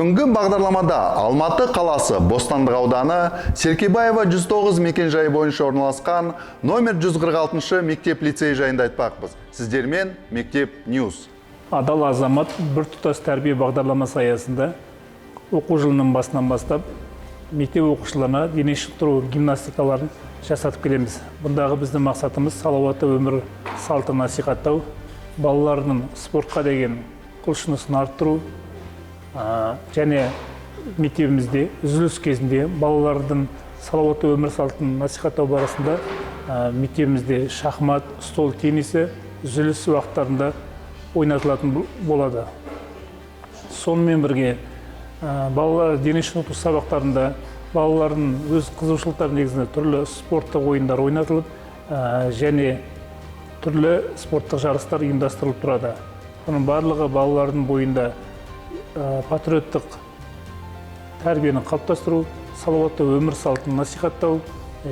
Бүгінгі бағдарламада Алматы қаласы Бостандық ауданы Серкебаева 109 мекен-жайы бойынша орналасқан номер 146 мектеп-лицей жайында айтпақпыз. Сіздермен Мектеп Ньюс. Адал азамат біртұтас тәрбие бағдарламасы аясында оқу жылының басынан бастап мектеп оқушыларына дене шынықтыру гимнастикаларын жасатып келеміз. Бұндағы біздің мақсатымыз салауатты өмір салтын насихаттау, балалардың спортқа деген құлшынысын арттыру, және мектебімізде үзіліс кезінде балалардың салауатты өмір салтын насихаттау барысында мектебімізде шахмат, стол теннисі үзіліс уақыттарында ойнатылатын болады. Сонымен бірге балалар дене шынықтыру сабақтарында балалардың өз қызығушылықтары негізінде түрлі спорттық ойындар ойнатылып, және түрлі спорттық жарыстар ұйымдастырылып тұрады. Бұның барлығы балалардың бойында патриоттық тәрбиені қалыптастыру, салауатты өмір салтын насихаттау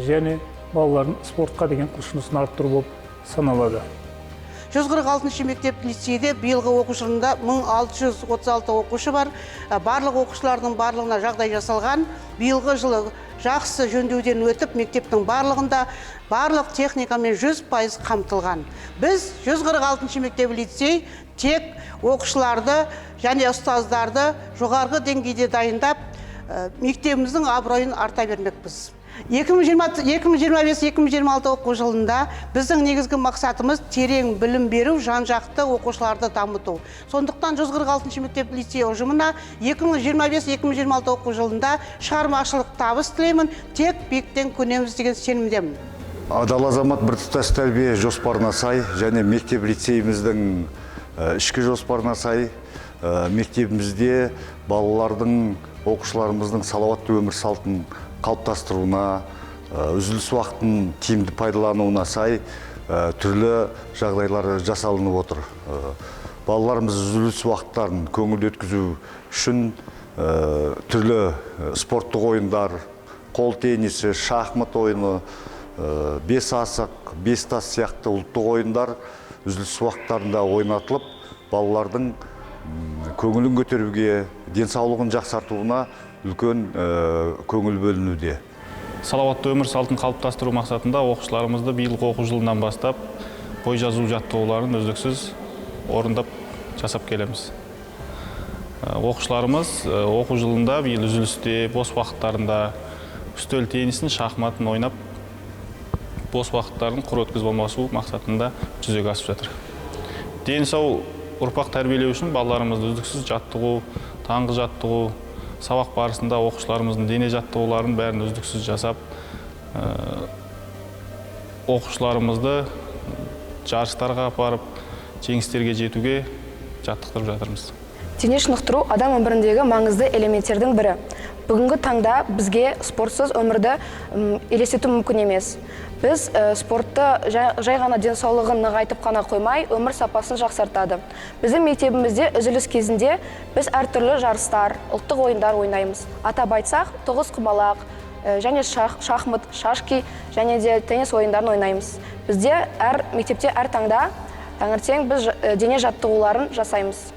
және балалардың спортқа деген құлшынысын арттыру болып саналады. 146 мектеп-лицейде биылғы оқу жылында 1636 оқушы бар. Барлық оқушылардың барлығына жағдай жасалған. Биылғы жылы жақсы жөндеуден өтіп, мектептің барлығында барлық техникамен 100% қамтылған. Біз 146 мектеп-лицей тек оқушыларды және ұстаздарды жоғарғы деңгейде дайындап, мектебіміздің абыройын арта бермекпіз. 2025-2026 оқу жылында біздің негізгі мақсатымыз терең білім беру, жан-жақты оқушыларды дамыту. Сондықтан 146 мектеп-лицей ұжымына 2025-2026 оқу жылында шығармашылық табыс тілеймін, тек биіктен көнеміз деген сенімдемін. Адал азамат біртұтас тәрбие жоспарына сай және мектеп-лицейіміздің ішкі жоспарына сай мектебімізде балалардың, оқушыларымыздың салауатты өмір салтын қалыптастыруына, үзіліс уақытын тиімді пайдалануына сай түрлі жағдайлар жасалынып отыр. Балаларымыз үзіліс уақыттарын көңіл өткізу үшін түрлі спорттық ойындар, қол теннисі, шахмат ойыны, бес асық, бес тас сияқты ұлттық ойындар үзіліс уақыттарында ойнатылып, балалардың көңілін көтеруге, денсаулығын жақсартуына үлкен көңіл бөлінуде. Салауатты өмір салтын қалыптастыру мақсатында оқушыларымызды биылғы оқу жылынан бастап бой жазу жаттығуларын үздіксіз орындап жасап келеміз. Оқушыларымыз оқу жылында биыл үзілісте, бос уақыттарында үстел теннисін, шахматын ойнап, бос уақыттарын құр өткізіп алмасу мақсатында жүзеге асып жатыр. Дені сау ұрпақ тәрбиелеу үшін балаларымызды үздіксіз жаттығу, таңғы жаттығу, сабақ барысында оқушыларымыздың дене жаттығуларын бәрін үздіксіз жасап, оқушыларымызды жарыстарға апарып, жеңістерге жетуге жаттықтырып жатырмыз. Дене шынықтыру адам өміріндегі маңызды элементтердің бірі. Бүгінгі таңда бізге спортсыз өмірді елестету мүмкін емес. Біз спортты жай ғана денсаулығын нығайтып қана қоймай, өмір сапасын жақсартады. Біздің мектебімізде үзіліс кезінде біз әртүрлі жарыстар, ұлттық ойындар ойнаймыз. Атап айтсақ, тоғызқұмалақ, және шахмат, шашки және де теннис ойындарын ойнаймыз. Бізде мектепте әр таңда таңертең біз дене жаттығуларын жасаймыз.